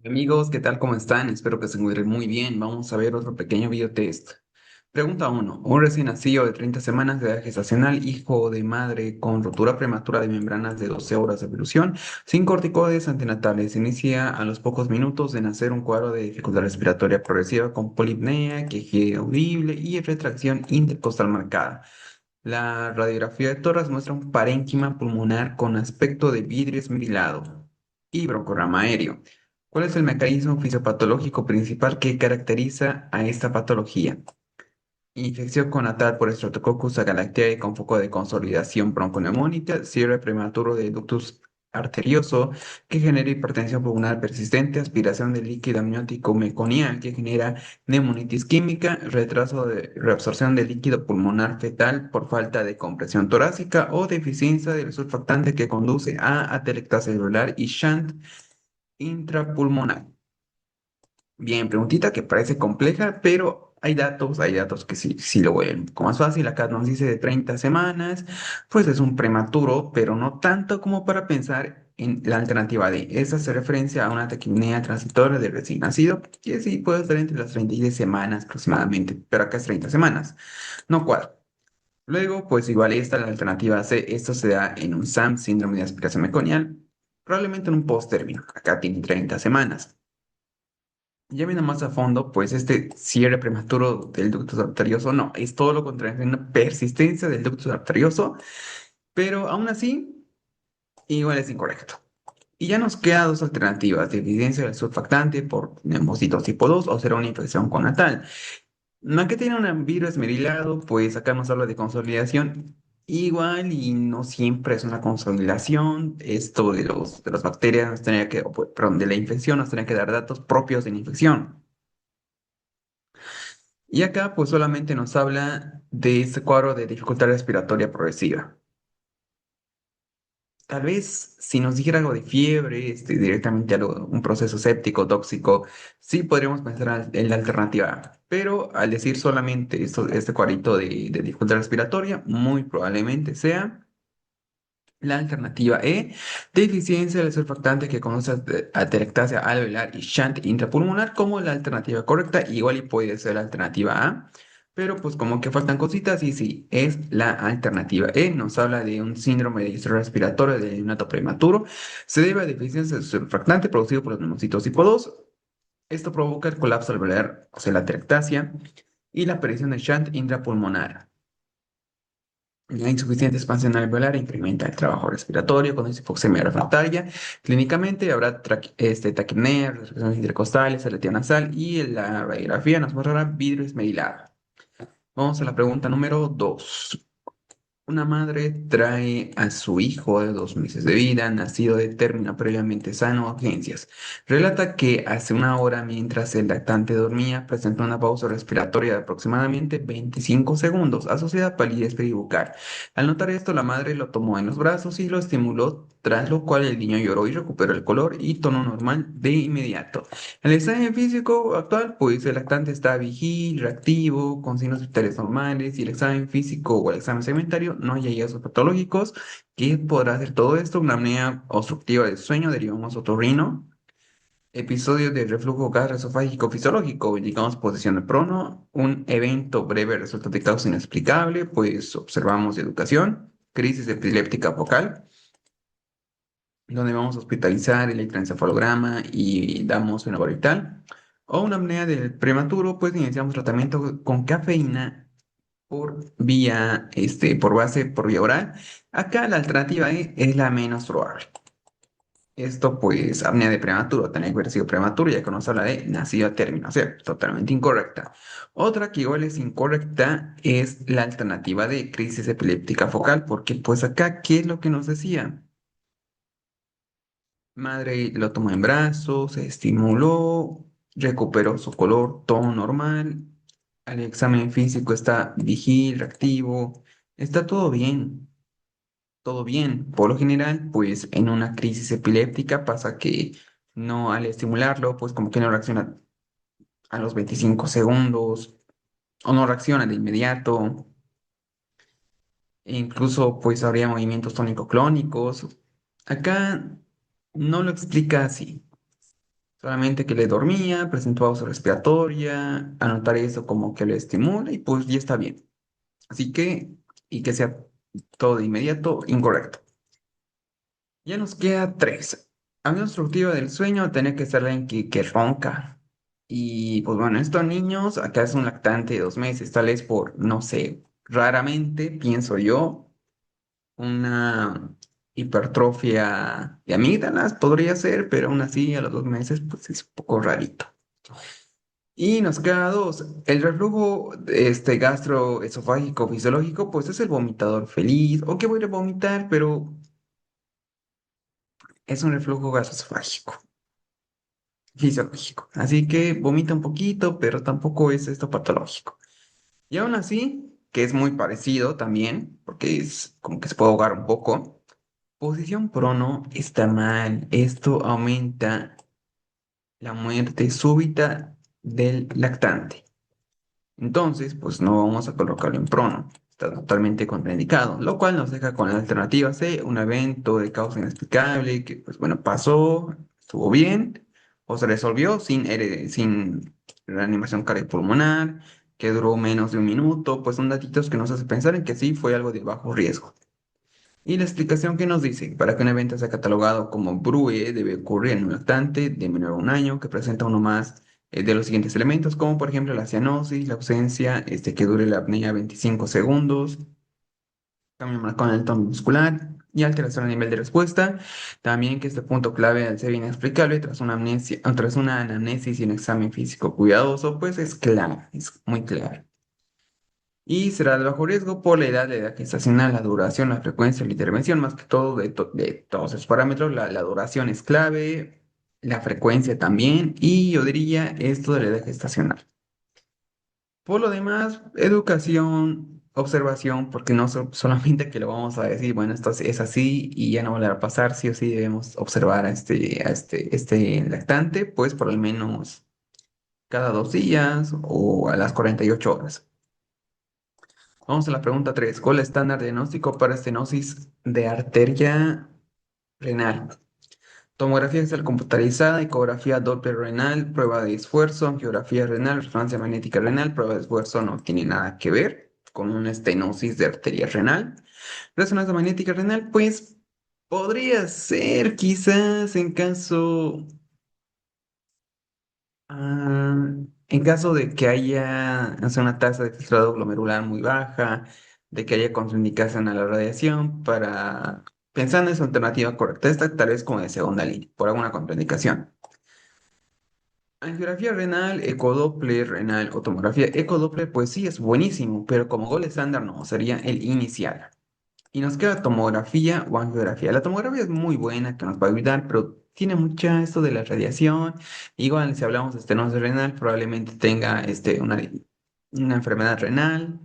Amigos, ¿qué tal? ¿Cómo están? Espero que se encuentren muy bien. Vamos a ver otro pequeño biotest. Pregunta uno. Un recién nacido de 30 semanas de edad gestacional, hijo de madre con rotura prematura de membranas de 12 horas de evolución, sin corticoides antenatales, inicia a los pocos minutos de nacer un cuadro de dificultad respiratoria progresiva con polipnea, quejido audible y retracción intercostal marcada. La radiografía de tórax muestra un parénquima pulmonar con aspecto de vidrio esmerilado y broncorrama aéreo. ¿Cuál es el mecanismo fisiopatológico principal que caracteriza a esta patología? Infección conatal por Streptococcus agalactiae con foco de consolidación bronconeumónica, cierre prematuro de ductus arterioso que genera hipertensión pulmonar persistente, aspiración de líquido amniótico meconial que genera neumonitis química, retraso de reabsorción de líquido pulmonar fetal por falta de compresión torácica o deficiencia del surfactante que conduce a atelectasia celular y shunt intrapulmonar. Bien, preguntita que parece compleja, pero hay datos que sí lo vuelven un poco más fácil. Acá nos dice de 30 semanas, pues es un prematuro, pero no tanto como para pensar en la alternativa D. Esa hace referencia a una taquipnea transitoria del recién nacido, que sí puede estar entre las 36 semanas aproximadamente, pero acá es 30 semanas, no cuadra. Luego, pues igual esta, la alternativa C, esto se da en un SAM, síndrome de aspiración meconial, probablemente en un post-término. Acá tiene 30 semanas. Ya viendo más a fondo, pues este cierre prematuro del ducto arterioso no, es todo lo contrario, es una persistencia del ducto arterioso, pero aún así, igual es incorrecto. Y ya nos quedan dos alternativas, deficiencia del surfactante por neumocitos tipo 2 o será una infección conatal. No que tiene un virus esmerilado, pues acá nos habla de consolidación. Igual y no siempre es una consolidación. Esto de las bacterias nos tenía que, perdón, de la infección nos tenía que dar datos propios de la infección. Y acá pues solamente nos habla de este cuadro de dificultad respiratoria progresiva. Tal vez si nos dijera algo de fiebre, directamente algo, un proceso séptico, tóxico, sí podríamos pensar en la alternativa A. Pero al decir solamente este cuadrito de dificultad respiratoria, muy probablemente sea la alternativa E, deficiencia del surfactante que conoce atelectasia alveolar y shunt intrapulmonar como la alternativa correcta, igual y puede ser la alternativa A, pero pues como que faltan cositas y sí, es la alternativa E, nos habla de un síndrome de distrés respiratorio de neonato prematuro, se debe a deficiencia del surfactante producido por los neumocitos tipo 2, esto provoca el colapso alveolar, o sea, la atelectasia, y la aparición de shunt intrapulmonar. La insuficiente expansión alveolar incrementa el trabajo respiratorio con hipoxemia refractaria. Clínicamente habrá taquipnea, respiraciones intercostales, aletía nasal y en la radiografía nos mostrará vidrio esmerilado. Vamos a la pregunta número 2. Una madre trae a su hijo de 2 meses de vida, nacido de término previamente sano, a urgencias. Relata que hace una hora, mientras el lactante dormía, presentó una pausa respiratoria de aproximadamente 25 segundos, asociada a palidez peribucal. Al notar esto, la madre lo tomó en los brazos y lo estimuló, tras lo cual el niño lloró y recuperó el color y tono normal de inmediato. El examen físico actual, pues el lactante está vigil, reactivo, con signos vitales normales, y el examen físico o el examen segmentario no hay hallazgos patológicos. ¿Qué podrá hacer todo esto? Una apnea obstructiva del sueño, derivamos otorrino, episodio de reflujo gastroesofágico fisiológico, indicamos posición de prono, un evento breve resulta de causa inexplicable, pues observamos educación, crisis epiléptica focal donde vamos a hospitalizar el electroencefalograma y damos una orbital, o una apnea del prematuro, pues iniciamos tratamiento con cafeína por vía oral. Acá la alternativa E es la menos probable. Esto, pues, apnea de prematuro, tenía que haber sido prematuro, ya que nos habla de nacido a término, o sea, totalmente incorrecta. Otra que igual es incorrecta es la alternativa de crisis epiléptica focal, porque pues acá, ¿qué es lo que nos decía? Madre lo tomó en brazos, se estimuló, recuperó su color, todo normal. El examen físico está vigil, reactivo, está todo bien, todo bien. Por lo general, pues en una crisis epiléptica pasa que no al estimularlo, pues como que no reacciona a los 25 segundos o no reacciona de inmediato. E incluso pues habría movimientos tónico-clónicos. Acá no lo explica así. Solamente que le dormía, presentó pausa respiratoria, anotar eso como que le estimula y pues ya está bien. Así que, y que sea todo de inmediato, incorrecto. Ya nos queda tres. Apnea obstructiva del sueño tenía que ser alguien que ronca. Y pues bueno, estos niños, acá es un lactante de 2 meses, tal vez por, no sé, raramente, pienso yo, una hipertrofia de amígdalas podría ser, pero aún así a los 2 meses pues es un poco rarito. Y nos queda dos. El reflujo gastroesofágico fisiológico, pues es el vomitador feliz, o que voy a vomitar, pero es un reflujo gastroesofágico fisiológico. Así que vomita un poquito, pero tampoco es esto patológico. Y aún así, que es muy parecido también, porque es como que se puede ahogar un poco. Posición prono está mal. Esto aumenta la muerte súbita del lactante. Entonces, pues no vamos a colocarlo en prono. Está totalmente contraindicado, lo cual nos deja con la alternativa C, un evento de causa inexplicable que, pues bueno, pasó, estuvo bien, o se resolvió sin reanimación cardiopulmonar, que duró menos de 1 minuto, pues son datitos que nos hacen pensar en que sí fue algo de bajo riesgo. Y la explicación que nos dice, para que un evento sea catalogado como BRUE, debe ocurrir en un lactante de menor a 1 año que presenta uno más de los siguientes elementos, como por ejemplo la cianosis, la ausencia, que dure la apnea 25 segundos, cambio marcado en el tono muscular y alteración a nivel de respuesta. También que este punto clave, al ser inexplicable tras una amnesia, tras una anamnesis y un examen físico cuidadoso, pues es claro, es muy claro. Y será de bajo riesgo por la edad gestacional, la duración, la frecuencia, la intervención, más que todo de todos esos parámetros. La duración es clave, la frecuencia también, y yo diría esto de la edad gestacional. Por lo demás, educación, observación, porque no solamente que lo vamos a decir, bueno, esto es así y ya no volverá a pasar, sí o sí debemos observar a este lactante, pues por al menos cada 2 días o a las 48 horas. Vamos a la pregunta 3. ¿Cuál es el estándar de diagnóstico para estenosis de arteria renal? Tomografía axial computarizada, ecografía Doppler renal, prueba de esfuerzo, angiografía renal, resonancia magnética renal, prueba de esfuerzo no tiene nada que ver con una estenosis de arteria renal. Resonancia magnética renal, pues podría ser quizás Ah, en caso de que haya, o sea, una tasa de filtrado glomerular muy baja, de que haya contraindicación a la radiación, pensando en su alternativa correcta, esta tal vez como de segunda línea, por alguna contraindicación. Angiografía renal, ecodoppler renal o tomografía ecodoppler, pues sí, es buenísimo, pero como gol estándar no, sería el inicial. Y nos queda tomografía o angiografía. La tomografía es muy buena, que nos va a ayudar, pero tiene mucha esto de la radiación. Igual, si hablamos de estenosis renal, probablemente tenga una enfermedad renal,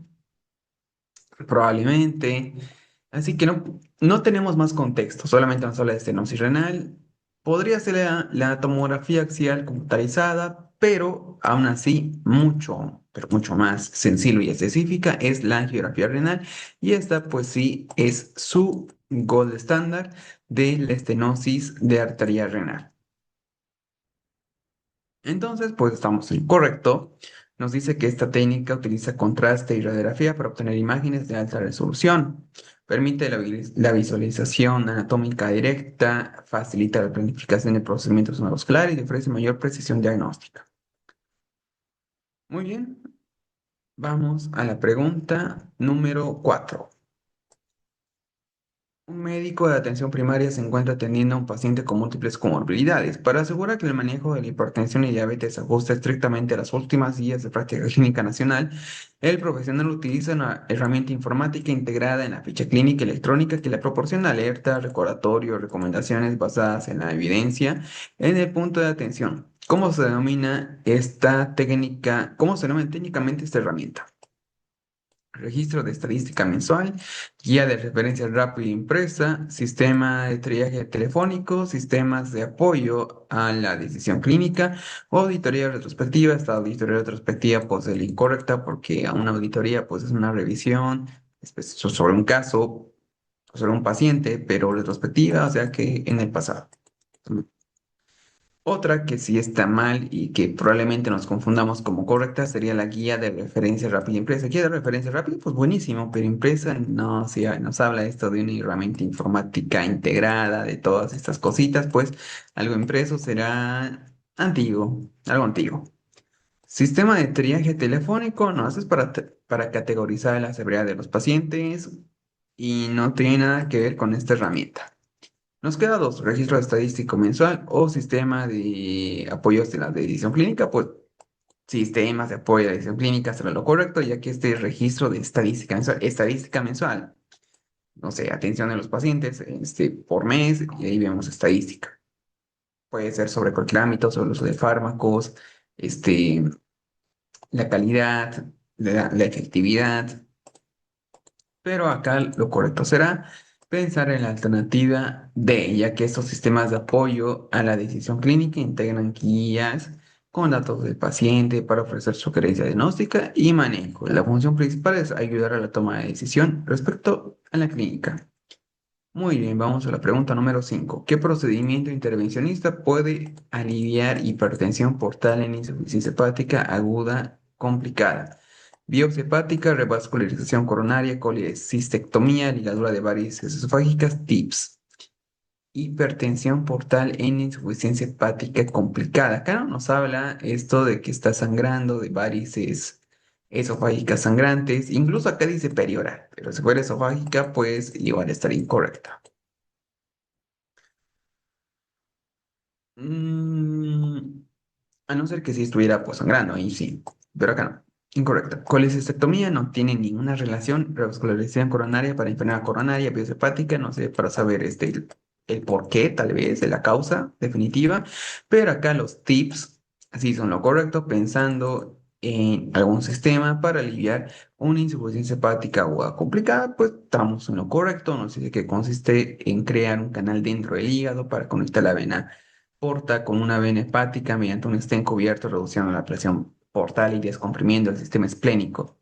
probablemente. Así que no tenemos más contexto, solamente nos habla de estenosis renal. Podría ser la tomografía axial computarizada, pero aún así mucho, pero mucho más sensible y específica es la angiografía renal. Y esta pues sí es su gold estándar de la estenosis de arteria renal. Entonces, pues estamos en correcto. Nos dice que esta técnica utiliza contraste y radiografía para obtener imágenes de alta resolución. Permite la visualización anatómica directa, facilita la planificación de procedimientos neuroscolares y ofrece mayor precisión diagnóstica. Muy bien, vamos a la pregunta número 4. Un médico de atención primaria se encuentra atendiendo a un paciente con múltiples comorbilidades. Para asegurar que el manejo de la hipertensión y diabetes se ajuste estrictamente a las últimas guías de práctica clínica nacional, el profesional utiliza una herramienta informática integrada en la ficha clínica electrónica que le proporciona alertas, recordatorios, recomendaciones basadas en la evidencia en el punto de atención. ¿Cómo se denomina esta técnica? ¿Cómo se denomina técnicamente esta herramienta? Registro de estadística mensual, guía de referencias rápida impresa, sistema de triaje telefónico, sistemas de apoyo a la decisión clínica, auditoría retrospectiva. Esta auditoría retrospectiva pues es la incorrecta porque a una auditoría pues es una revisión sobre un caso, sobre un paciente, pero retrospectiva, o sea que en el pasado. Otra que sí está mal y que probablemente nos confundamos como correcta sería la guía de referencia rápida impresa. Guía de referencia rápida, pues buenísimo, pero impresa no, si nos habla esto de una herramienta informática integrada, de todas estas cositas, pues algo impreso será antiguo, algo antiguo. Sistema de triaje telefónico, no, eso es para categorizar la severidad de los pacientes y no tiene nada que ver con esta herramienta. Nos queda dos, registro estadístico mensual o sistema de apoyos de la decisión clínica, pues sistemas de apoyo de la decisión clínica será lo correcto, ya que este registro de estadística mensual, no sé, atención de los pacientes por mes, y ahí vemos estadística. Puede ser sobre cualquier ámbito, sobre el uso de fármacos, este, la calidad, la efectividad, pero acá lo correcto será pensar en la alternativa D, ya que estos sistemas de apoyo a la decisión clínica integran guías con datos del paciente para ofrecer sugerencia diagnóstica y manejo. La función principal es ayudar a la toma de decisión respecto a la clínica. Muy bien, vamos a la pregunta número 5. ¿Qué procedimiento intervencionista puede aliviar hipertensión portal en insuficiencia hepática aguda complicada? Biopsia hepática, revascularización coronaria, colecistectomía, ligadura de varices esofágicas, TIPS. Hipertensión portal en insuficiencia hepática complicada. Acá no nos habla esto de que está sangrando, de varices esofágicas sangrantes. Incluso acá dice perioral, pero si fuera esofágica, pues igual estaría incorrecta. Mm, a no ser que sí estuviera pues sangrando, ahí sí, pero acá no. Incorrecto. Colecistectomía no tiene ninguna relación. Revascularización coronaria para enfermedad coronaria, biopsia hepática, no sé, para saber el por qué, tal vez, de la causa definitiva. Pero acá los tips, sí son lo correcto, pensando en algún sistema para aliviar una insuficiencia hepática aguda complicada, pues estamos en lo correcto. Nos dice que consiste en crear un canal dentro del hígado para conectar la vena porta con una vena hepática mediante un stent cubierto, reduciendo la presión portal y descomprimiendo el sistema esplénico.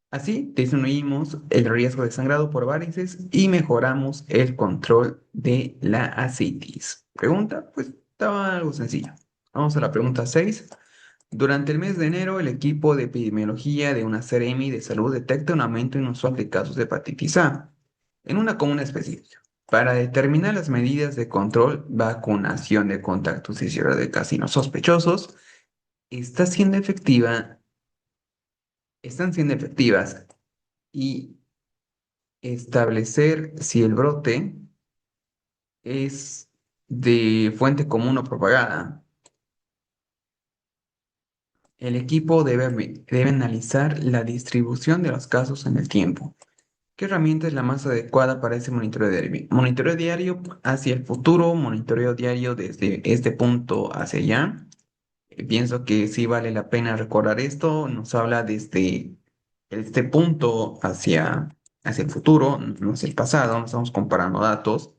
Así disminuimos el riesgo de sangrado por varices y mejoramos el control de la ascitis. Pregunta, pues estaba algo sencillo. Vamos a la pregunta 6. Durante el mes de enero, el equipo de epidemiología de una Seremi de salud detecta un aumento inusual de casos de hepatitis A en una comuna específica. Para determinar las medidas de control, vacunación de contactos y cierre de casinos sospechosos, está siendo efectiva, están siendo efectivas y establecer si el brote es de fuente común o propagada. El equipo debe analizar la distribución de los casos en el tiempo. ¿Qué herramienta es la más adecuada para ese monitoreo diario? Monitoreo diario hacia el futuro, monitoreo diario desde este punto hacia allá. Pienso que sí vale la pena recordar esto. Nos habla desde este punto hacia el futuro, no hacia el pasado. No estamos comparando datos,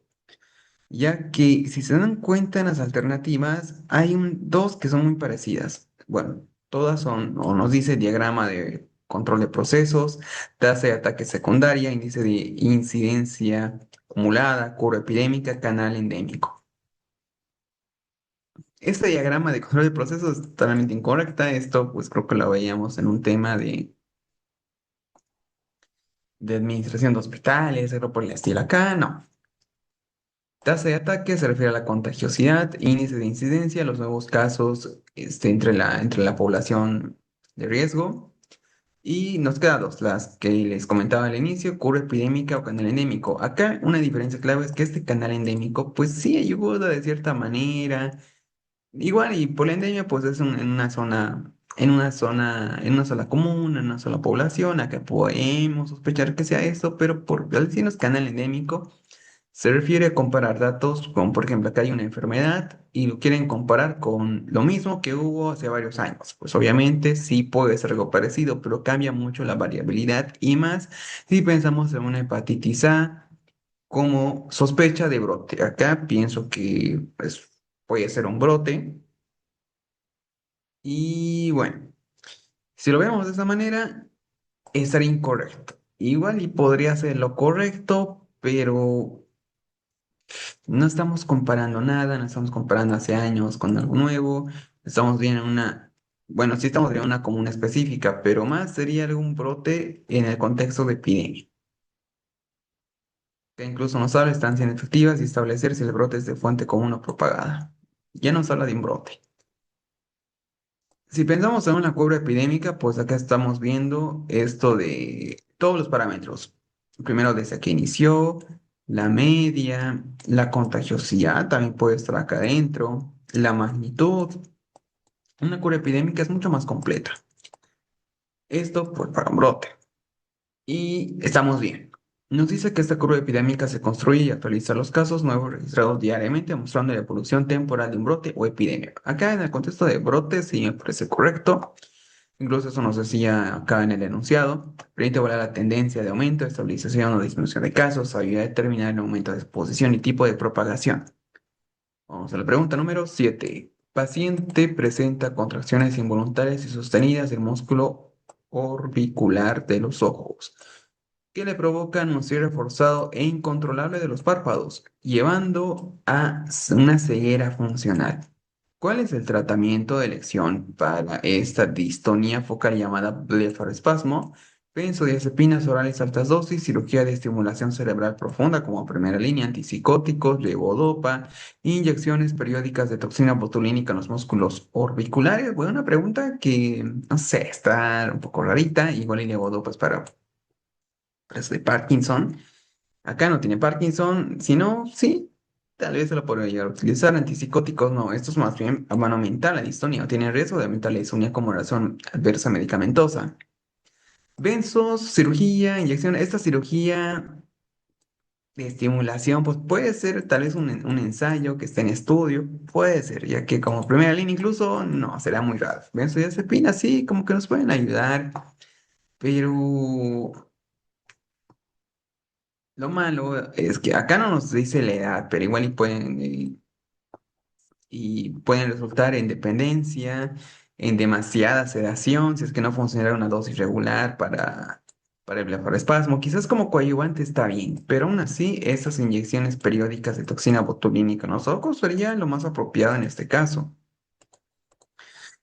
ya que si se dan cuenta en las alternativas, hay dos que son muy parecidas. Bueno, todas son, o nos dice diagrama de control de procesos, tasa de ataque secundaria, índice de incidencia acumulada, curva epidémica, canal endémico. Este diagrama de control de procesos es totalmente incorrecta. Esto, pues creo que lo veíamos en un tema de administración de hospitales, algo por el estilo. Acá no. Tasa de ataque se refiere a la contagiosidad, índice de incidencia, los nuevos casos entre la población de riesgo. Y nos quedan dos, las que les comentaba al inicio, curva epidémica o canal endémico. Acá una diferencia clave es que este canal endémico, pues sí ayuda de cierta manera. Igual, y por la endemia, pues es en una sola comuna, en una sola población. Acá podemos sospechar que sea eso, pero al decirnos canal endémico. Se refiere a comparar datos con, por ejemplo, acá hay una enfermedad y lo quieren comparar con lo mismo que hubo hace varios años. Pues obviamente sí puede ser algo parecido, pero cambia mucho la variabilidad y más si pensamos en una hepatitis A como sospecha de brote. Acá pienso que pues, puede ser un brote y bueno, si lo vemos de esa manera, estaría incorrecto. Igual y podría ser lo correcto, pero No estamos comparando nada, no estamos comparando hace años con algo nuevo, estamos viendo bueno, sí estamos viendo una comuna específica, pero más sería algún brote en el contexto de epidemia, que incluso nos habla de estancias efectivas y establecer si el brote es de fuente común o propagada. Ya nos habla de un brote. Si pensamos en una curva epidémica, pues acá estamos viendo esto de todos los parámetros. Primero desde que inició, la media, la contagiosidad también puede estar acá adentro, la magnitud. Una curva epidémica es mucho más completa. Esto pues para un brote. Y estamos bien. Nos dice que esta curva epidémica se construye y actualiza los casos nuevos registrados diariamente, mostrando la evolución temporal de un brote o epidemia. Acá en el contexto de brote sí me parece correcto. Incluso eso nos decía acá en el enunciado. Permite evaluar la tendencia de aumento, estabilización o disminución de casos, ayuda a determinar el aumento de exposición y tipo de propagación. Vamos a la pregunta número 7. Paciente presenta contracciones involuntarias y sostenidas del músculo orbicular de los ojos, que le provocan un cierre forzado e incontrolable de los párpados, llevando a una ceguera funcional. ¿Cuál es el tratamiento de elección para esta distonía focal llamada blefaroespasmo? Benzodiazepinas orales altas dosis, cirugía de estimulación cerebral profunda como primera línea, antipsicóticos, levodopa, inyecciones periódicas de toxina botulínica en los músculos orbiculares. Bueno, una pregunta que, no sé, está un poco rarita. Igual y levodopa es para de Parkinson. Acá no tiene Parkinson, si no, sí, tal vez se lo podría llegar a utilizar. Antipsicóticos, no, estos más bien van a aumentar la distonía o tienen riesgo de aumentar la distonía como razón adversa medicamentosa. Benzos, cirugía, inyección. Esta cirugía de estimulación, pues puede ser tal vez un ensayo que esté en estudio, puede ser, ya que como primera línea incluso no, será muy raro. Benzodiazepinas sí, como que nos pueden ayudar, pero lo malo es que acá no nos dice la edad, pero igual y pueden resultar en dependencia, en demasiada sedación, si es que no funcionara una dosis regular para el blefaroespasmo. Quizás como coadyuvante está bien, pero aún así esas inyecciones periódicas de toxina botulínica en los ojos sería lo más apropiado en este caso.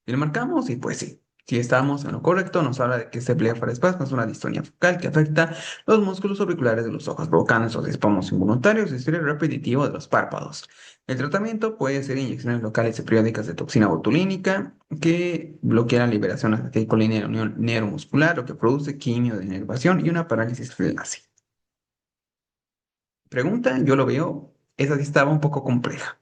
Y lo marcamos y pues sí, si estamos en lo correcto, nos habla de que este blefaroespasmo es una distonía focal que afecta los músculos auriculares de los ojos, provocando esos espasmos involuntarios y estrés repetitivo de los párpados. El tratamiento puede ser inyecciones locales y periódicas de toxina botulínica que bloquean la liberación acetilcolina de la unión neuromuscular, lo que produce quimio de inervación y una parálisis flácida. Pregunta, yo lo veo, esa sí estaba un poco compleja.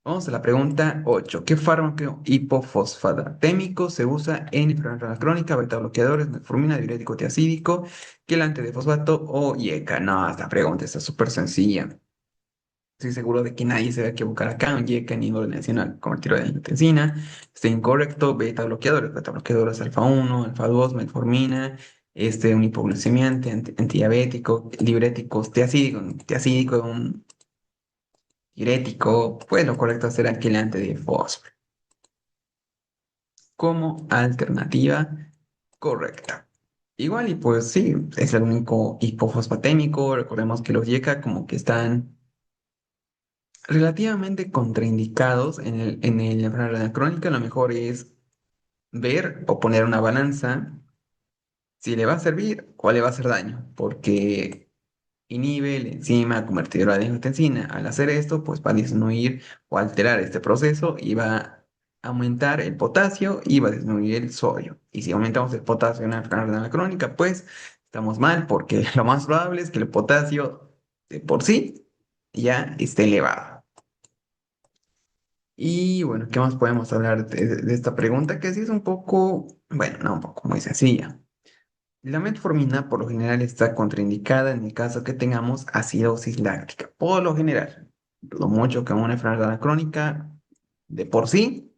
Vamos a la pregunta 8. ¿Qué fármaco hipofosfatémico se usa en enfermedad crónica, beta bloqueadores, metformina, diurético tiacídico, quelante de fosfato o IECA? No, esta pregunta está súper sencilla. Estoy seguro de que nadie se va a equivocar acá. Un IECA en índole nacional convertido de angiotensina. Está incorrecto. Beta bloqueadores alfa 1, alfa 2, metformina. Un hipoglucemiante, antidiabético, diuréticos, tiacídico, un diurético, pues lo correcto será quelante de fósforo como alternativa correcta. Igual y pues sí, es el único hipofosfatémico. Recordemos que los YECA como que están relativamente contraindicados en la enfermedad crónica. Lo mejor es ver o poner una balanza si le va a servir o le va a hacer daño, porque inhibe la enzima convertidora de angiotensina. Al hacer esto, pues va a disminuir o alterar este proceso y va a aumentar el potasio y va a disminuir el sodio. Y si aumentamos el potasio en una enfermedad crónica, pues estamos mal porque lo más probable es que el potasio de por sí ya esté elevado. Y bueno, ¿qué más podemos hablar de esta pregunta? Que sí es un poco, bueno, no un poco, muy sencilla. La metformina por lo general está contraindicada en el caso que tengamos acidosis láctica. Por lo general, lo mucho que una enfermedad crónica de por sí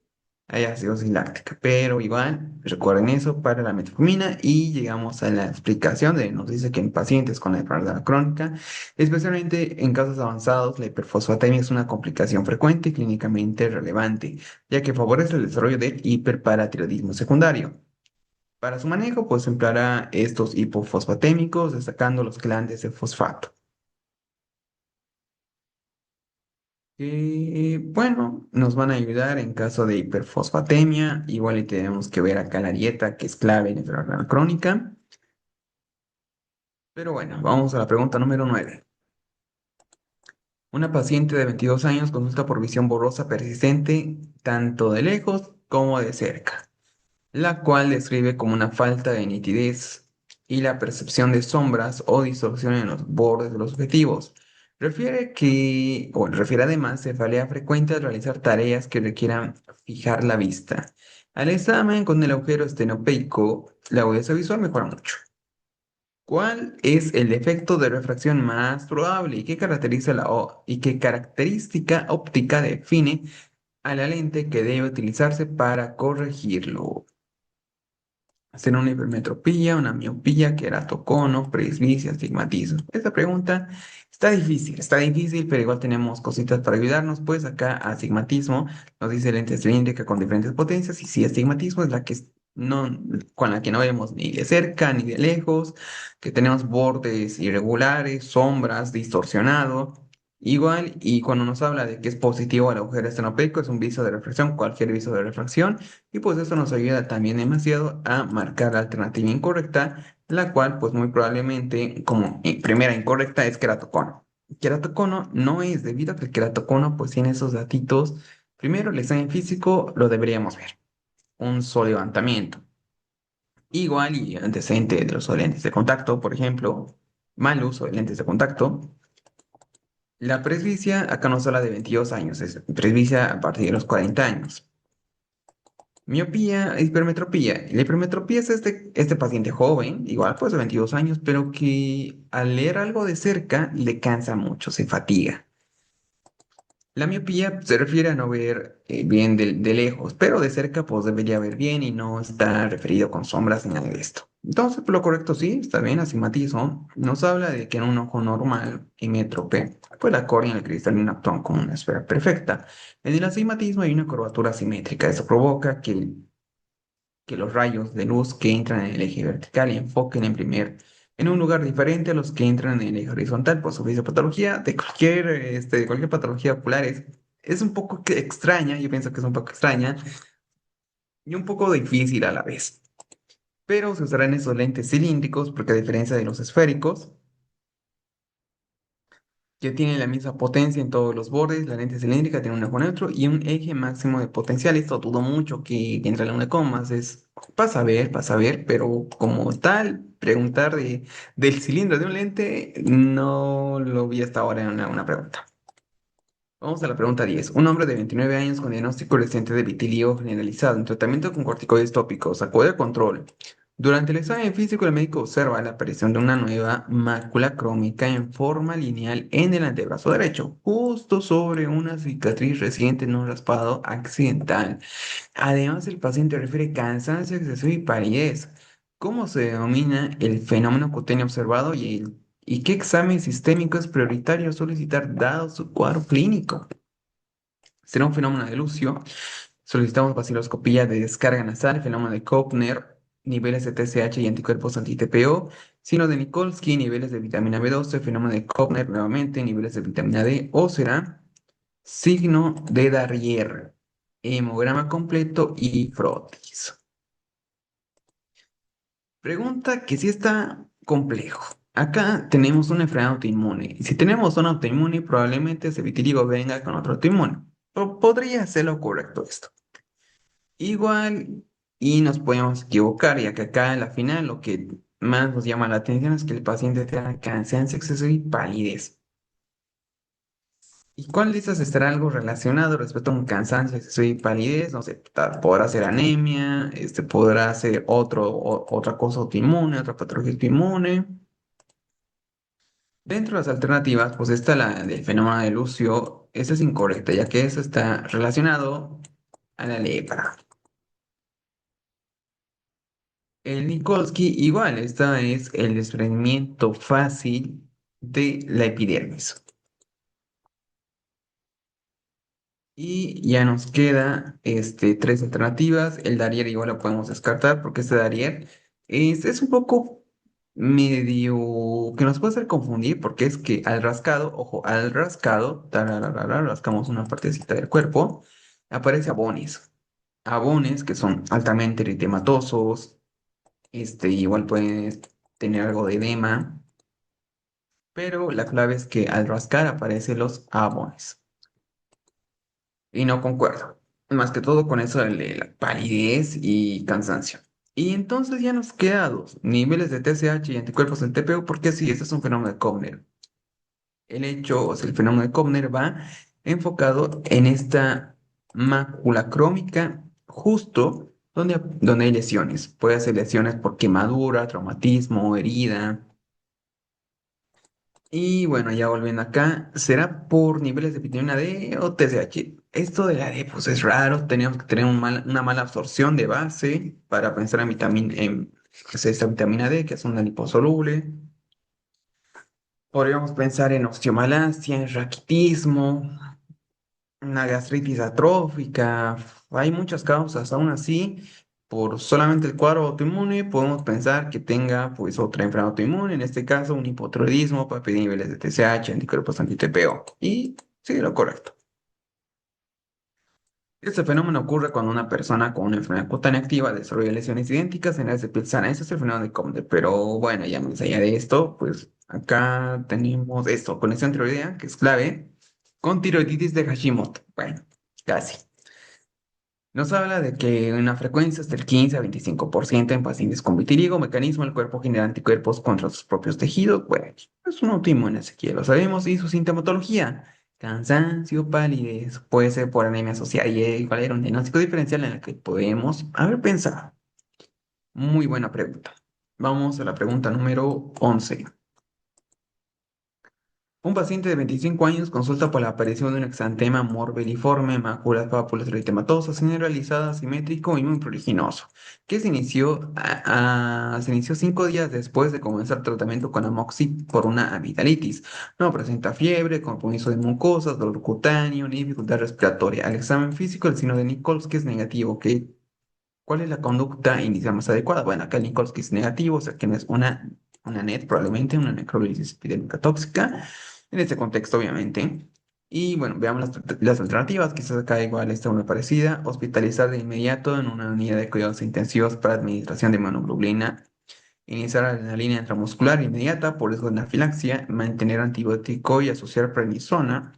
hay acidosis láctica. Pero igual, recuerden eso para la metformina y llegamos a la explicación de, nos dice que en pacientes con la enfermedad crónica, especialmente en casos avanzados, la hiperfosfatemia es una complicación frecuente y clínicamente relevante, ya que favorece el desarrollo del hiperparatiroidismo secundario. Para su manejo, pues empleará estos hipofosfatémicos, destacando los glandes de fosfato. que, bueno, nos van a ayudar en caso de hiperfosfatemia. Igual y tenemos que ver acá la dieta, que es clave en la enfermedad crónica. Pero bueno, vamos a la pregunta número 9. Una paciente de 22 años consulta por visión borrosa persistente tanto de lejos como de cerca, la cual describe como una falta de nitidez y la percepción de sombras o distorsión en los bordes de los objetivos. Refiere además cefalea frecuente al realizar tareas que requieran fijar la vista. Al examen con el agujero estenopeico, la agudeza visual mejora mucho. ¿Cuál es el defecto de refracción más probable y qué característica óptica define a la lente que debe utilizarse para corregirlo? Hacer una hipermetropía, una miopía, queratocono, presbicia, astigmatismo. Esta pregunta está difícil, pero igual tenemos cositas para ayudarnos. Pues acá astigmatismo nos dice lente cilíndrica con diferentes potencias y sí, astigmatismo es no, con la que no vemos ni de cerca ni de lejos, que tenemos bordes irregulares, sombras, distorsionado. Igual, y cuando nos habla de que es positivo el agujero estenopeico, es un viso de refracción, cualquier viso de refracción. Y pues eso nos ayuda también demasiado a marcar la alternativa incorrecta, la cual pues muy probablemente como primera incorrecta es queratocono. Queratocono no es debido a que el queratocono pues tiene esos datitos. Primero, el examen físico lo deberíamos ver. Un solo levantamiento. Igual y antecedente de los lentes de contacto, por ejemplo, mal uso de lentes de contacto. La presbicia acá nos habla de 22 años, es presbicia a partir de los 40 años. Miopía, hipermetropía. La hipermetropía es este paciente joven, igual pues de 22 años, pero que al leer algo de cerca le cansa mucho, se fatiga. La miopía se refiere a no ver bien de lejos, pero de cerca pues debería ver bien y no está referido con sombras ni nada de esto. Entonces, por lo correcto sí, está bien, astigmatismo. Nos habla de que en un ojo normal, hemétrope, pues la córnea y el cristalino actúan como una esfera perfecta. En el astigmatismo hay una curvatura simétrica. Eso provoca que los rayos de luz que entran en el eje vertical y enfoquen en un lugar diferente a los que entran en el eje horizontal. Por su fisiopatología de cualquier patología ocular es un poco extraña, yo pienso que es un poco extraña y un poco difícil a la vez. Pero se usarán esos lentes cilíndricos porque a diferencia de los esféricos, que tienen la misma potencia en todos los bordes, la lente cilíndrica tiene un eje neutro y un eje máximo de potencial. Esto dudo mucho que entre la una comas, es para saber, pero como tal, preguntar del cilindro de un lente no lo vi hasta ahora en una pregunta. Vamos a la pregunta 10. Un hombre de 29 años con diagnóstico reciente de vitiligo generalizado en tratamiento con corticoides tópicos acude a control. Durante el examen físico, el médico observa la aparición de una nueva mácula crómica en forma lineal en el antebrazo derecho, justo sobre una cicatriz reciente en un raspado accidental. Además, el paciente refiere cansancio excesivo y palidez. ¿Cómo se denomina el fenómeno cutáneo observado y qué examen sistémico es prioritario solicitar dado su cuadro clínico? ¿Será un fenómeno de Lucio? Solicitamos vaciloscopía de descarga nasal, fenómeno de Kopner, niveles de TSH y anticuerpos anti-TPO, signo de Nikolsky, niveles de vitamina B12, fenómeno de Kopner nuevamente, niveles de vitamina D, o será signo de Darrier, hemograma completo y frotis. Pregunta que sí está complejo. Acá tenemos una enfermedad autoinmune. Y si tenemos una autoinmune, probablemente ese vitiligo venga con otro autoinmune. Podría ser lo correcto esto. Igual, y nos podemos equivocar, ya que acá en la final lo que más nos llama la atención es que el paciente tenga cansancio excesivo y palidez. ¿Y cuál de esas estará algo relacionado respecto a un cansancio excesivo y palidez? No sé, podrá ser anemia, podrá ser otra cosa autoinmune, otra patología autoinmune. Dentro de las alternativas, pues está la del fenómeno de Lucio. Esa es incorrecta, ya que eso está relacionado a la lepra. El Nikolsky, igual, esta es el desprendimiento fácil de la epidermis. Y ya nos queda tres alternativas. El Darier igual lo podemos descartar porque este Darier es un poco medio que nos puede hacer confundir porque es que al rascado, ojo, al rascado, tararara, rascamos una partecita del cuerpo, aparece abones. Abones que son altamente eritematosos, igual pueden tener algo de edema, pero la clave es que al rascar aparecen los abones. Y no concuerdo. Más que todo con eso de la palidez y cansancio. Y entonces ya nos queda dos, niveles de TSH y anticuerpos en TPO, porque sí, este es un fenómeno de Kovner. El hecho, o sea, el fenómeno de Kovner va enfocado en esta mácula crómica justo donde hay lesiones. Puede ser lesiones por quemadura, traumatismo, herida. Y bueno, ya volviendo acá, ¿será por niveles de vitamina D o TSH? Esto de la D, pues es raro, tenemos que tener una mala absorción de base para pensar en pues, esta vitamina D, que es una liposoluble. Podríamos pensar en osteomalacia, en raquitismo, una gastritis atrófica. Hay muchas causas, aún así, por solamente el cuadro autoinmune, podemos pensar que tenga pues otra enfermedad autoinmune, en este caso un hipotiroidismo para pedir niveles de TSH, anticuerpos anti-TPO. Y sí, lo correcto. Este fenómeno ocurre cuando una persona con una enfermedad cutánea activa desarrolla lesiones idénticas en áreas de piel sana. Ese es el fenómeno de Comte. Pero bueno, ya más allá de esto, pues acá tenemos esto, conexión tiroidea, que es clave, con tiroiditis de Hashimoto. Bueno, casi. Nos habla de que una frecuencia hasta el 15 a 25% en pacientes con vitiligo, mecanismo, el cuerpo genera anticuerpos contra sus propios tejidos. Bueno, es un autoinmune, así que lo sabemos. Y su sintomatología, cansancio, palidez, puede ser por anemia asociada. Y igual era un diagnóstico diferencial en el que podemos haber pensado. Muy buena pregunta. Vamos a la pregunta número 11. Un paciente de 25 años consulta por la aparición de un exantema morbiliforme, máculas, pápulas eritematosas, generalizada, simétrico y muy pruriginoso, que se inició 5 días después de comenzar tratamiento con amoxicilina por una amigdalitis. No presenta fiebre, compromiso de mucosas, dolor cutáneo ni dificultad respiratoria. Al examen físico, el signo de Nikolsky es negativo. ¿Cuál es la conducta inicial más adecuada? Bueno, acá el Nikolsky es negativo, o sea que no es una NET, probablemente una necrólisis epidémica tóxica, en este contexto, obviamente. Y bueno, veamos las alternativas, quizás acá igual está una parecida. Hospitalizar de inmediato en una unidad de cuidados intensivos para administración de monoglobulina. Iniciar adrenalina intramuscular inmediata por riesgo de anafilaxia. Mantener antibiótico y asociar prednisona.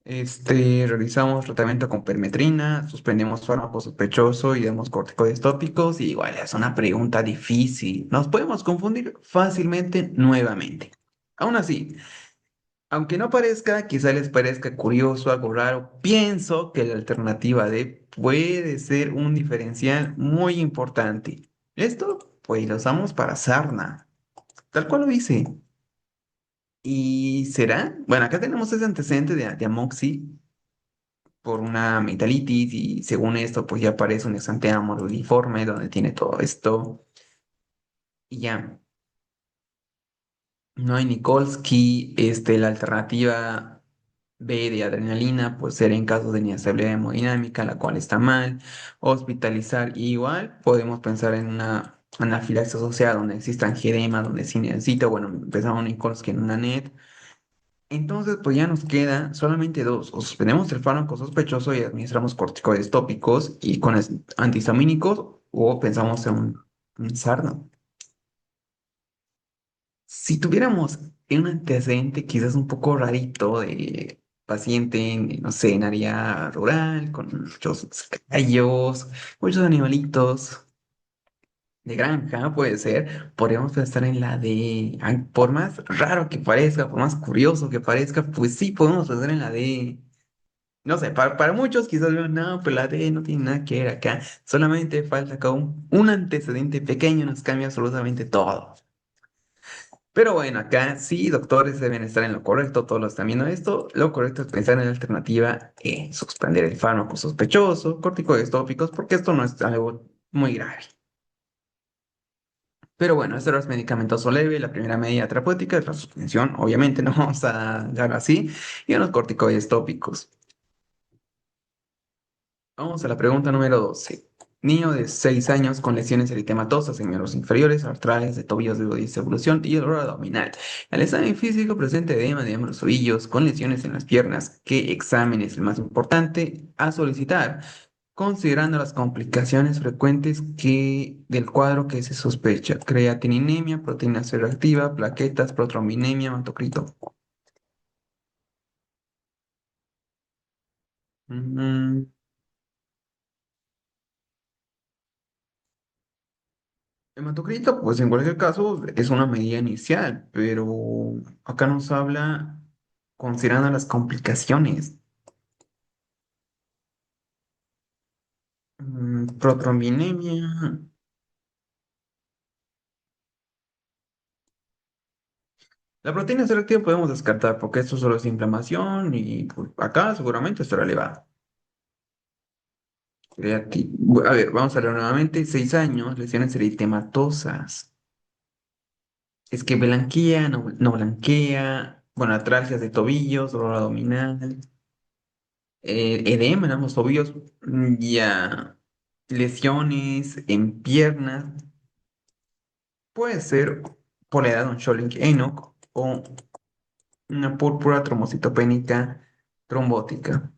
Realizamos tratamiento con permetrina, suspendemos fármaco sospechoso y damos corticoides tópicos. Y igual es una pregunta difícil. Nos podemos confundir fácilmente nuevamente. Aún así, aunque no parezca, quizá les parezca curioso, algo raro, pienso que la alternativa D puede ser un diferencial muy importante. Esto, pues lo usamos para sarna, tal cual lo dice. ¿Y será? Bueno, acá tenemos ese antecedente de amoxi por una amigdalitis y según esto pues ya aparece un exantema morbilliforme donde tiene todo esto y ya no hay Nikolsky, la alternativa B de adrenalina pues ser en casos de inestabilidad hemodinámica la cual está mal, hospitalizar igual podemos pensar en una anafilaxia asociada donde exista angedema, donde sí necesita, bueno, empezamos Nikolsky en una NET. Entonces, pues ya nos queda solamente dos. O suspendemos el fármaco sospechoso y administramos corticoides tópicos y con antihistamínicos, o pensamos en un sarno. Si tuviéramos un antecedente quizás un poco rarito de paciente, no sé, en área rural, con muchos gallos, muchos animalitos de granja, puede ser, podríamos pensar en la de, ay, por más raro que parezca, por más curioso que parezca, pues sí, podemos pensar en la de. No sé, para muchos quizás vean, no, pues la D no tiene nada que ver acá. Solamente falta acá un antecedente pequeño, nos cambia absolutamente todo. Pero bueno, acá sí, doctores deben estar en lo correcto, todos lo están viendo esto. Lo correcto es pensar en la alternativa E, suspender el fármaco sospechoso, corticoides tópicos, porque esto no es algo muy grave. Pero bueno, esto es medicamentoso leve, la primera medida terapéutica es la suspensión, obviamente no vamos a dar así, y unos corticoides tópicos. Vamos a la pregunta número 12. Niño de 6 años con lesiones eritematosas en miembros inferiores, artrales de tobillos de evolución y dolor abdominal. Al examen físico presente edema de miembros tobillos con lesiones en las piernas. ¿Qué examen es el más importante a solicitar? Considerando las complicaciones frecuentes del cuadro que se sospecha: creatininemia, proteína C reactiva, plaquetas, protrombinemia, hematocrito. Mm, Hematocrito, pues en cualquier caso es una medida inicial, pero acá nos habla considerando las complicaciones. Protrombinemia. La proteína C reactiva podemos descartar porque esto solo es inflamación y pues, acá seguramente estará elevada. A ver, vamos a ver nuevamente. 6 años, lesiones eritematosas. Es que blanquea, no, no blanquea. Bueno, atralgias de tobillos, dolor abdominal, edema en ambos tobillos, ya. Lesiones en piernas. Puede ser por la edad de un Scholling-Enoch o una púrpura trombocitopénica trombótica.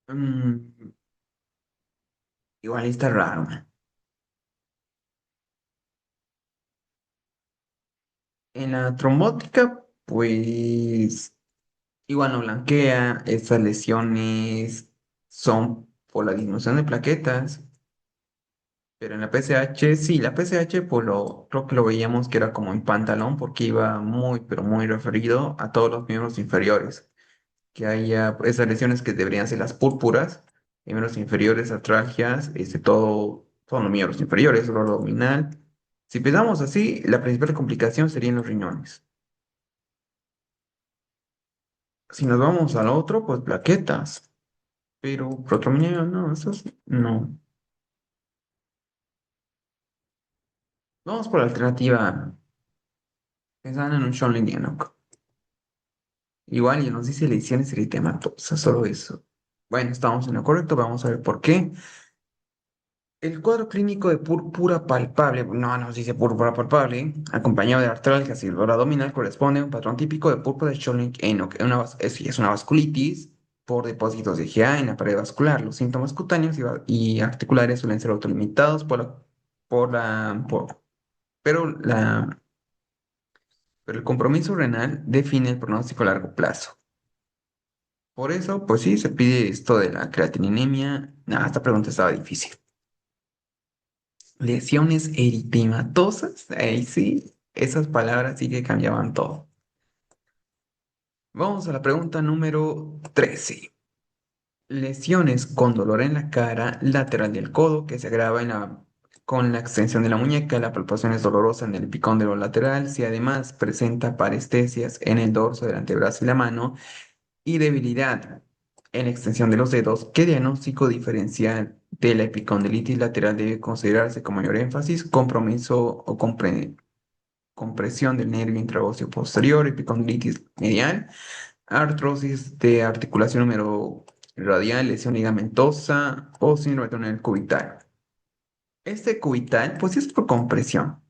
Mm, Igual está raro. En la trombótica, pues igual no blanquea. Estas lesiones son por la disminución de plaquetas. Pero en la PCH, sí, la PCH, pues creo que lo veíamos que era como en pantalón porque iba muy, pero muy referido a todos los miembros inferiores. Que haya esas lesiones que deberían ser las púrpuras, miembros inferiores, atralgias, todos los miembros inferiores, dolor abdominal. Si pensamos así, la principal complicación sería en los riñones. Si nos vamos al otro, pues plaquetas. Pero protominio, no, no. Vamos por la alternativa, pensando en un Sean Linianoc. Igual ya nos dice lesiones eritematosas, solo eso. Bueno, estamos en lo correcto, vamos a ver por qué. El cuadro clínico de púrpura palpable, no nos dice púrpura palpable, acompañado de artralgias y dolor abdominal, corresponde a un patrón típico de púrpura de Scholling-Enoch. Es una vasculitis por depósitos de IgA en la pared vascular. Los síntomas cutáneos y articulares suelen ser autolimitados por la, por- la, pero el compromiso renal define el pronóstico a largo plazo. Por eso, pues sí, se pide esto de la creatininemia. Nah, esta pregunta estaba difícil. Lesiones eritematosas, ahí sí, esas palabras sí que cambiaban todo. Vamos a la pregunta número 13. Lesiones con dolor en la cara lateral del codo que se agrava con la extensión de la muñeca. La palpación es dolorosa en el epicóndilo lateral. Si además presenta parestesias en el dorso del antebrazo y la mano y debilidad en la extensión de los dedos, ¿qué diagnóstico diferencial de la epicondilitis lateral debe considerarse con mayor énfasis? Compromiso o compresión del nervio intraóseo posterior, epicondilitis medial, artrosis de articulación número radial, lesión ligamentosa o síndrome de túnel cubital. Este cubital, pues sí es por compresión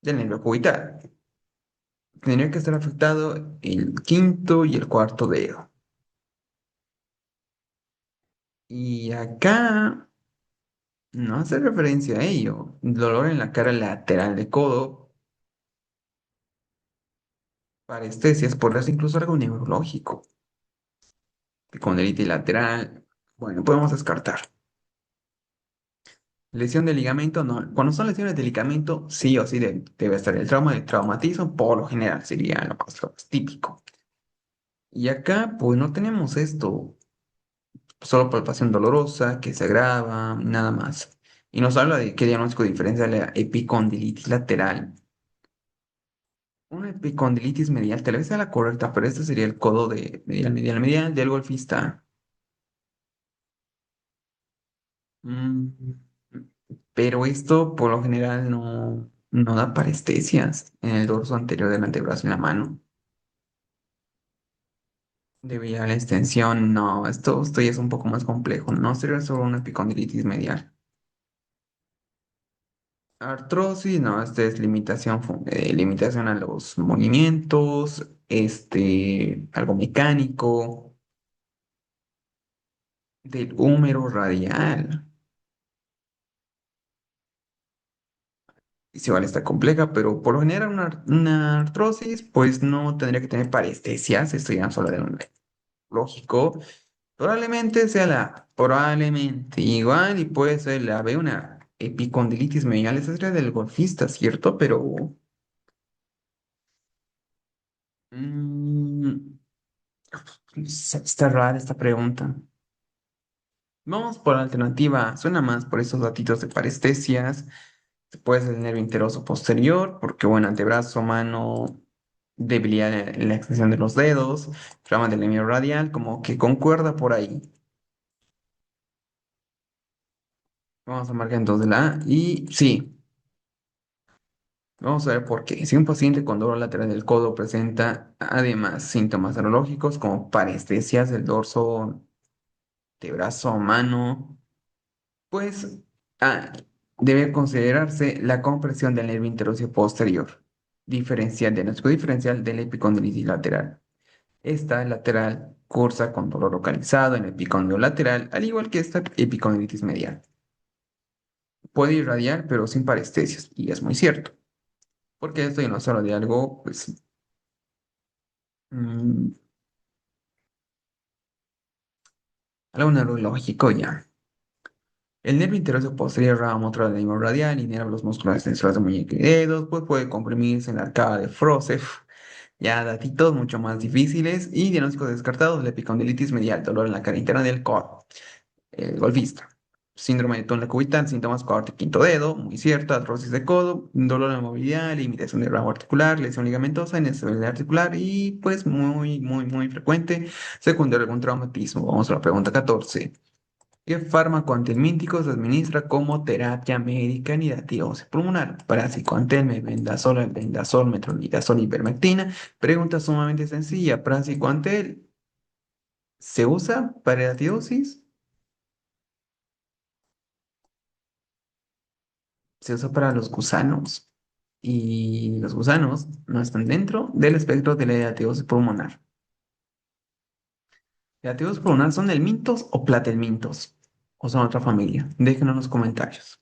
del nervio cubital. Tendría que estar afectado el quinto y el cuarto dedo. Y acá no hace referencia a ello. Dolor en la cara lateral del codo, parestesias, podría ser incluso algo neurológico. Epicondilitis lateral, bueno, podemos descartar. Lesión de ligamento, no. Cuando son lesiones de ligamento, sí o sí debe estar el trauma. El traumatismo, por lo general, sería lo más típico. Y acá, pues no tenemos esto. Solo palpación dolorosa, que se agrava, nada más. Y nos habla de qué diagnóstico diferencia la epicondilitis lateral. Una epicondilitis medial, tal vez sea la correcta, pero este sería el codo de medial del golfista. Mm, pero esto, por lo general, no. No da parestesias en el dorso anterior del antebrazo y la mano. Debido a la extensión, no, esto ya es un poco más complejo. No sería solo una epicondilitis medial. Artrosis, no, es limitación, limitación a los movimientos, algo mecánico, del húmero radial. Sí, igual está compleja, pero por lo general una artrosis, pues no tendría que tener parestesias, esto ya solo de un lógico. Probablemente igual, y puede ser la B, una epicondilitis medial, esa sería del golfista, ¿cierto? Pero mm, está rara esta pregunta. Vamos por la alternativa, suena más por esos datitos de parestesias. Puede ser el nervio interoso posterior, porque bueno, antebrazo, mano, debilidad en la extensión de los dedos, rama del nervio radial, como que concuerda por ahí. Vamos a marcar entonces la A, y sí, vamos a ver por qué. Si un paciente con dolor lateral del codo presenta además síntomas neurológicos como parestesias del dorso de brazo o mano, pues ah, debe considerarse la compresión del nervio interóseo posterior, diagnóstico diferencial de la epicondilitis lateral. Esta lateral cursa con dolor localizado en el epicóndilo lateral, al igual que esta epicondilitis medial. Puede irradiar, pero sin parestesias, y es muy cierto, porque esto ya no solo de algo, pues, mm, algo neurológico ya. El nervio interoso posterior rama motora del nervio radial inerva los músculos extensores de muñeca y dedos, pues puede comprimirse en la arcada de Froseff. Ya datitos mucho más difíciles y diagnósticos descartados de la epicondilitis medial, dolor en la cara interna del codo. El golfista. Síndrome de túnel cubital, síntomas cuarto y quinto dedo, muy cierto, artrosis de codo, dolor en la movilidad, limitación del ramo articular, lesión ligamentosa, inestabilidad articular y pues muy frecuente, secundario a algún traumatismo. Vamos a la pregunta 14. ¿Qué fármaco antihelmíntico se administra como terapia médica en hidatidosis pulmonar? Praziquantel, mebendazol, albendazol, metronidazol, ivermectina. Pregunta sumamente sencilla. ¿Praziquantel se usa para hidatidosis? Se usa para los gusanos. Y los gusanos no están dentro del espectro de la hidatidosis pulmonar. ¿Hidatidosis pulmonar son helmintos o platelmintos? ¿O son otra familia? Déjenlo en los comentarios.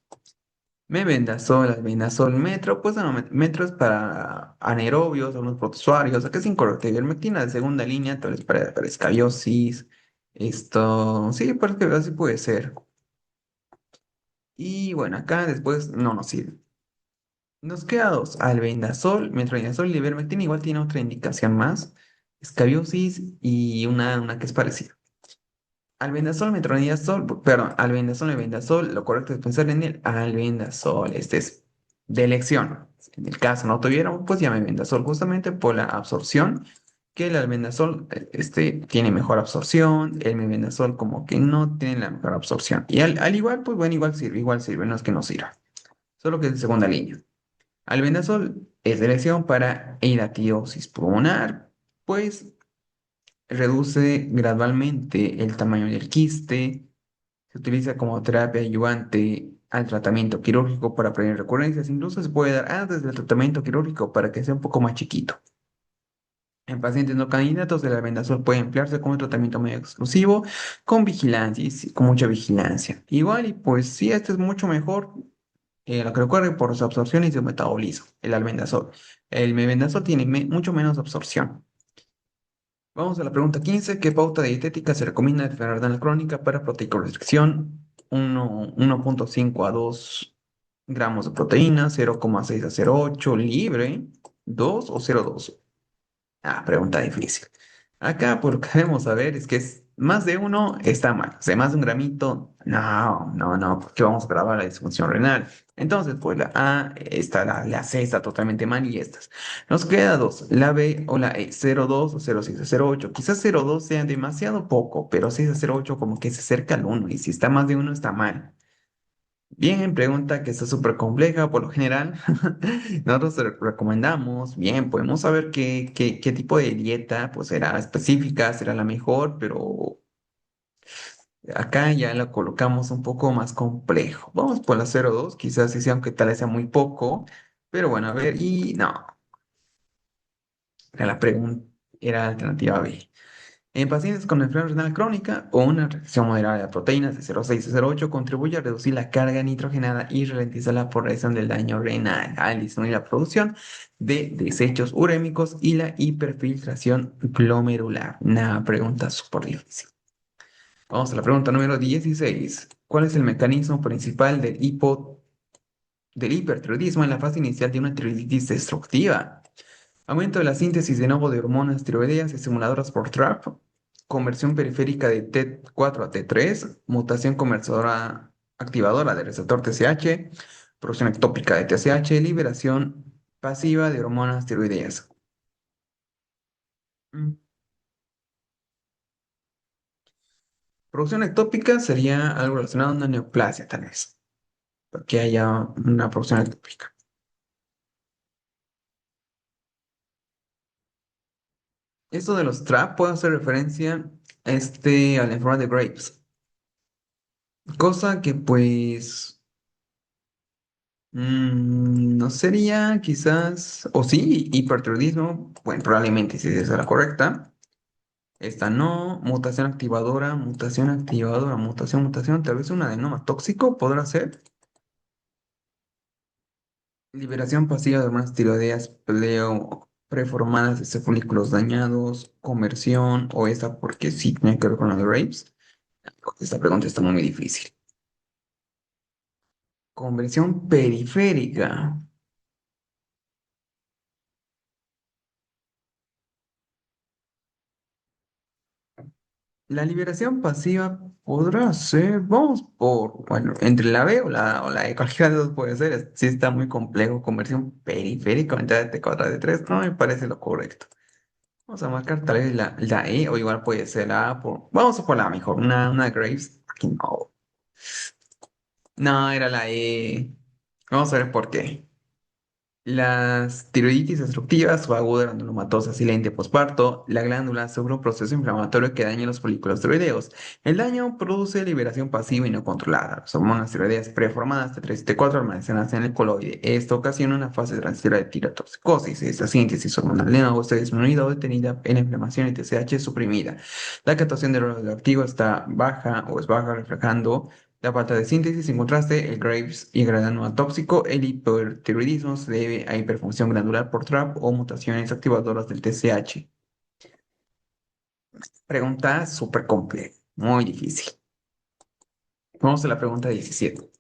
Mebendazol, albendazol, metro, pues no, metro es para anaerobios, algunos protozoarios, acá es incorrecto. Ivermectina de segunda línea, tal vez para escabiosis. Esto, sí, para escabiosis puede ser. Y bueno, acá después no nos sirve. Nos queda dos, albendazol, metronidazol y ivermectina igual tiene otra indicación más, escabiosis y una que es parecida. Albendazol, metronidazol, perdón, albendazol, mebendazol, lo correcto es pensar en el albendazol, este es de elección. En el caso no tuvieron, pues llame mebendazol justamente por la absorción, que el albendazol tiene mejor absorción, el mebendazol como que no tiene la mejor absorción. Y al igual, pues bueno, igual sirve, no es que no sirva, solo que es de segunda línea. Albendazol es de elección para edatiosis pulmonar, pues reduce gradualmente el tamaño del quiste, se utiliza como terapia ayudante al tratamiento quirúrgico para prevenir recurrencias, incluso se puede dar antes del tratamiento quirúrgico para que sea un poco más chiquito. En pacientes no candidatos, el albendazol puede emplearse como tratamiento medio exclusivo, con vigilancia, y con mucha vigilancia. Igual, y pues sí, este es mucho mejor lo que ocurre por su absorción y su metabolismo, el albendazol. El mebendazol tiene mucho menos absorción. Vamos a la pregunta 15. ¿Qué pauta dietética se recomienda de enfermedad crónica para proteica restricción? 1,5 a 2 gramos de proteína, 0,6 a 0,8 libre, 2 o 0,2. Ah, pregunta difícil. Acá por lo que debemos saber es que más de uno está mal. O sea, más de un gramito, no, porque vamos a grabar la disfunción renal. Entonces, pues la A está, la C está totalmente mal y estas. Nos queda dos, la B o la E, 0,2 o 0,6 o 0,8. Quizás 0,2 sea demasiado poco, pero 6 a 0,8 como que se acerca al uno y si está más de uno está mal. Bien, pregunta que está súper compleja por lo general. Nosotros te recomendamos, bien, podemos saber qué tipo de dieta pues será específica, será la mejor, pero acá ya la colocamos un poco más complejo. Vamos por la 02, quizás sí sea, aunque tal vez sea muy poco, pero bueno, a ver, y no, era la pregunta, era la alternativa B. En pacientes con enfermedad renal crónica o una reacción moderada de proteínas de 0,6 a 0,8 contribuye a reducir la carga nitrogenada y ralentizar la progresión del daño renal al disminuir la producción de desechos urémicos y la hiperfiltración glomerular. Una pregunta súper difícil. Vamos a la pregunta número 16. ¿Cuál es el mecanismo principal del hipertiroidismo en la fase inicial de una tiroiditis destructiva? Aumento de la síntesis de nuevo de hormonas tiroideas estimuladoras por TRAP, conversión periférica de T4 a T3, mutación conversadora activadora del receptor TSH, producción ectópica de TSH, liberación pasiva de hormonas tiroideas. Mm, Producción ectópica sería algo relacionado a una neoplasia, tal vez, porque haya una producción ectópica. Esto de los TRAP puede hacer referencia a la enfermedad de Graves, cosa que pues no sería quizás, o sí, hipertiroidismo, bueno, probablemente si esa es la correcta. Esta no, mutación, tal vez un adenoma tóxico podrá ser. Liberación pasiva de hormonas tiroideas preformadas de folículos dañados, conversión, o esta porque sí tiene que ver con la de Graves. Esta pregunta está muy difícil. Conversión periférica. La liberación pasiva podrá ser, vamos por, bueno, entre la B o la E, cualquiera de dos puede ser. Sí está muy complejo. Conversión periférica, mitad de T4 de 3 no me parece lo correcto. Vamos a marcar tal vez la E, o igual puede ser la A. Vamos a por la mejor, una Graves. Aquí no, no, era la E. Vamos a ver por qué. Las tiroiditis destructivas o aguda granulomatosa silente posparto, la glándula sufre un proceso inflamatorio que daña los folículos tiroideos. El daño produce liberación pasiva y no controlada. Las hormonas tiroideas preformadas T3 y T4 almacenadas en el coloide. Esto ocasiona una fase transitora de tirotoxicosis. Esta síntesis hormonal de nuevo está disminuida o detenida en la inflamación y TSH suprimida. La captación de radioactivo está baja o es baja, reflejando la falta de síntesis. En contraste, el Graves y granuloma tóxico, el hipertiroidismo se debe a hiperfunción granular por TRAP o mutaciones activadoras del TSH. Pregunta súper compleja, muy difícil. Vamos a la pregunta 17.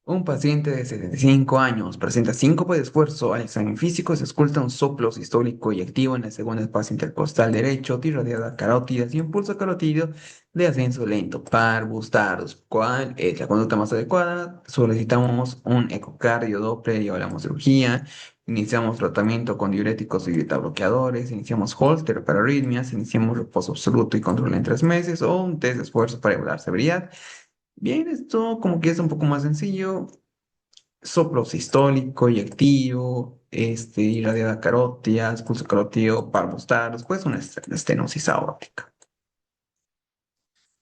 Un paciente de 75 años presenta síncope de esfuerzo. Al examen físico se esculta un soplo sistólico y activo en el segundo espacio intercostal derecho, tiradiada carótidas y un pulso carotídeo de ascenso lento. Parvus, tarus. ¿Cuál es la conducta más adecuada? Solicitamos un ecocardio Doppler y hablamos cirugía. Iniciamos tratamiento con diuréticos y beta bloqueadores. Iniciamos holter para arritmias. Iniciamos reposo absoluto y control en 3 meses. O un test de esfuerzo para evaluar severidad. Bien, esto como que es un poco más sencillo. Soplo sistólico y activo, irradiada carótidas, pulso carótido, parvos pues una estenosis aórtica.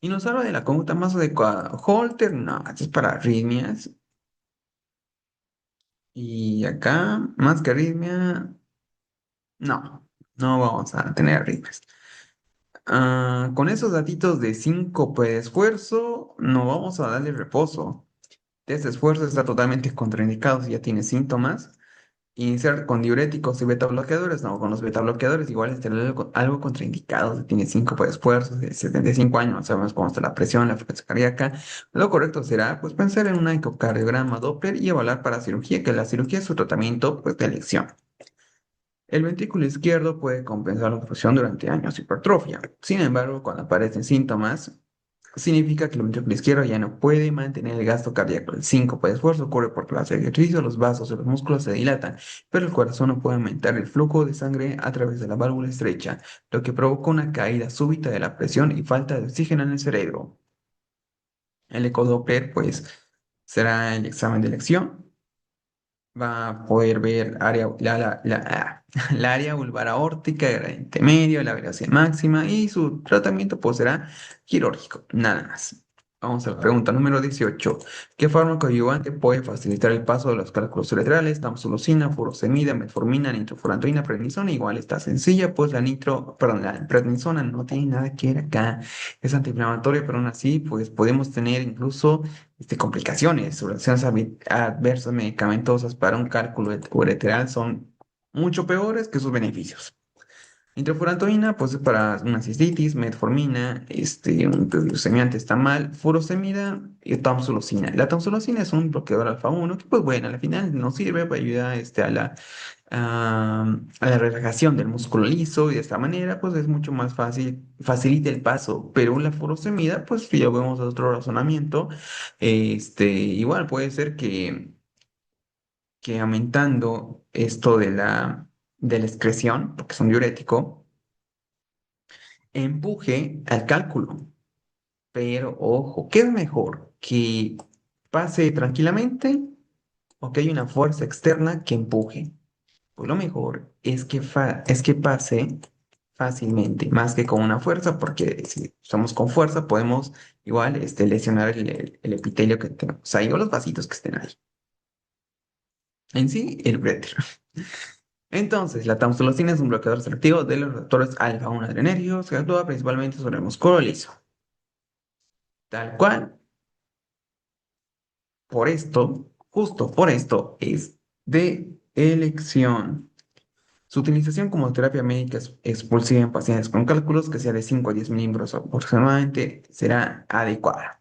Y nos habla de la conducta más adecuada. Holter, no, esto es para arritmias. Y acá, más que arritmia, no, no vamos a tener arritmias. Con esos datitos de síncope de esfuerzo, no vamos a darle reposo. Este esfuerzo está totalmente contraindicado si ya tiene síntomas. Iniciar con diuréticos y beta bloqueadores, no, con los beta bloqueadores igual está algo contraindicado, si tiene 5 por esfuerzos de 75 años, no sabemos cómo está la presión, la frecuencia cardíaca. Lo correcto será pues pensar en un ecocardiograma Doppler y evaluar para cirugía, que la cirugía es su tratamiento pues de elección. El ventrículo izquierdo puede compensar la obstrucción durante años de hipertrofia. Sin embargo, cuando aparecen síntomas, significa que el ventrículo izquierdo ya no puede mantener el gasto cardíaco. El síncope de esfuerzo ocurre porque los ejercicios, los vasos y los músculos se dilatan, pero el corazón no puede aumentar el flujo de sangre a través de la válvula estrecha, lo que provoca una caída súbita de la presión y falta de oxígeno en el cerebro. El ecodoppler, pues, será el examen de elección. Va a poder ver área, la área vulvar aórtica, el gradiente medio, la velocidad máxima y su tratamiento pues será quirúrgico, nada más. Vamos a la pregunta número 18. ¿Qué fármaco ayudante puede facilitar el paso de los cálculos cerebrales? Tamsulosin, furosemida, metformina, nitrofurantoína, prednisona. Igual está sencilla, pues la prednisona no tiene nada que ver acá. Es antiinflamatoria, pero aún así, pues podemos tener incluso complicaciones o reacciones adversas medicamentosas para un cálculo ureteral son mucho peores que sus beneficios. Nitrofurantoína, pues es para una cistitis, metformina, un glucemiante está mal, furosemida y tamsulosina. La tamsulosina es un bloqueador alfa 1 que pues bueno, al final nos sirve para ayudar a la relajación del músculo liso y de esta manera pues es mucho más fácil, facilita el paso, pero la furosemida pues si ya vemos otro razonamiento, igual puede ser que aumentando esto de la excreción, porque es un diurético, empuje al cálculo. Pero ojo, ¿qué es mejor? ¿Que pase tranquilamente o que hay una fuerza externa que empuje? Pues lo mejor es que pase fácilmente, más que con una fuerza, porque si estamos con fuerza podemos igual lesionar el epitelio que tenemos ahí o los vasitos que estén ahí. En sí, el uréter. Entonces, la tamsulosina es un bloqueador selectivo de los receptores alfa-1 adrenérgicos que actúa principalmente sobre el músculo liso. Tal cual, por esto, justo por esto, es de elección. Su utilización como terapia médica expulsiva en pacientes con cálculos que sea de 5 a 10 milímetros aproximadamente será adecuada.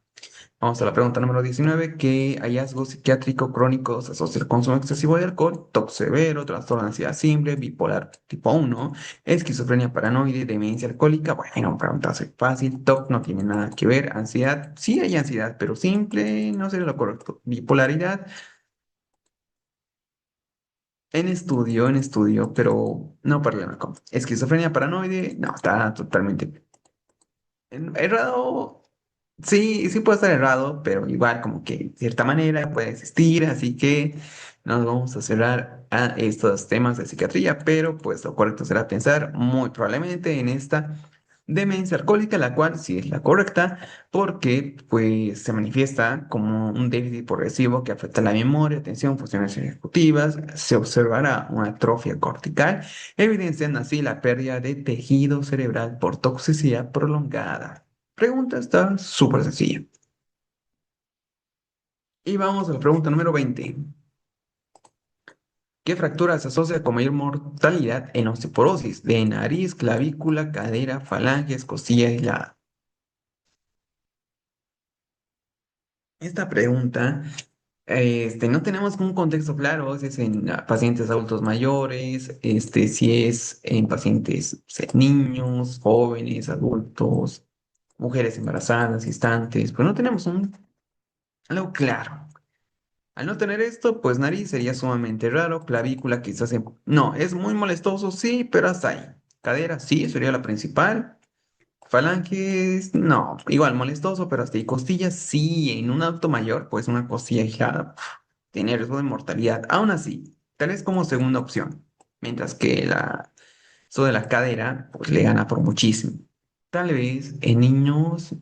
Vamos a la pregunta número 19. ¿Qué hallazgo psiquiátrico crónico se asocia al consumo excesivo de alcohol? TOC severo, trastorno de ansiedad simple, bipolar tipo 1, esquizofrenia paranoide, demencia alcohólica. Bueno, pregunta fácil. TOC no tiene nada que ver. Ansiedad, sí hay ansiedad, pero simple no sería lo correcto. Bipolaridad, en estudio, pero no problema con. Esquizofrenia paranoide, no, está totalmente errado. Sí, sí puede estar errado, pero igual como que de cierta manera puede existir, así que nos vamos a cerrar a estos temas de psiquiatría, pero pues lo correcto será pensar muy probablemente en esta demencia alcohólica, la cual sí es la correcta, porque pues se manifiesta como un déficit progresivo que afecta la memoria, atención, funciones ejecutivas, se observará una atrofia cortical, evidenciando así la pérdida de tejido cerebral por toxicidad prolongada. Pregunta está súper sencilla. Y vamos a la pregunta número 20. ¿Qué fractura se asocia con mayor mortalidad en osteoporosis? De nariz, clavícula, cadera, falanges, costilla aislada. Esta pregunta, no tenemos un contexto claro, si es en pacientes adultos mayores, si es en pacientes, niños, jóvenes, adultos, mujeres embarazadas, gestantes, pues no tenemos algo claro. Al no tener esto, pues nariz sería sumamente raro, clavícula quizás no, es muy molestoso, sí, pero hasta ahí. Cadera, sí, sería la principal. Falanges, no, igual molestoso, pero hasta ahí. Costillas, sí, en un adulto mayor, pues una costilla aislada tiene riesgo de mortalidad. Aún así, tal vez como segunda opción, mientras que eso de la cadera, pues le gana por muchísimo. Tal vez en niños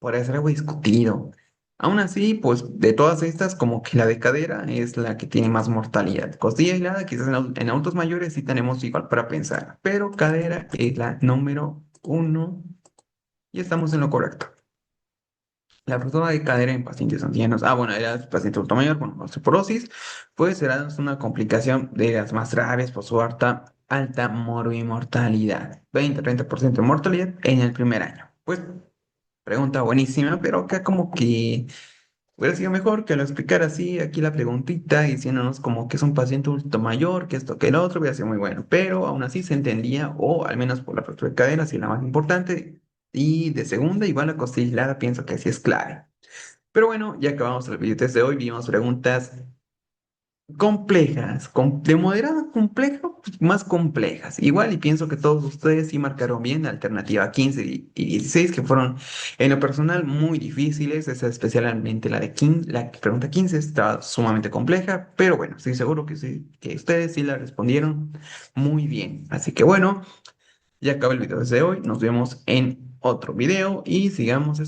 podría ser algo discutido. Aún así, pues de todas estas, como que la de cadera es la que tiene más mortalidad. Costilla aislada, quizás en adultos mayores sí tenemos igual para pensar, pero cadera es la número uno y estamos en lo correcto. La fractura de cadera en pacientes ancianos, bueno, era paciente adulto mayor con osteoporosis, pues será una complicación de las más graves por su alta morbimortalidad. 20-30% de mortalidad en el primer año. Pues pregunta buenísima, pero acá como que hubiera sido mejor que lo explicara así, aquí la preguntita, diciéndonos como que es un paciente adulto mayor, que esto, que el otro, hubiera sido muy bueno, pero aún así se entendía, o al menos por la fractura de cadera, sí la más importante, y de segunda, igual la costilla pienso que así es clave. Pero bueno, ya acabamos el video test de hoy, vimos preguntas Complejas, de moderada a compleja, pues, más complejas. Igual y pienso que todos ustedes sí marcaron bien la alternativa 15 y 16, que fueron en lo personal muy difíciles, esa especialmente la de 15, la pregunta 15 está sumamente compleja, pero bueno, estoy seguro que sí, que ustedes sí la respondieron muy bien. Así que bueno, ya acaba el video desde hoy, nos vemos en otro video y sigamos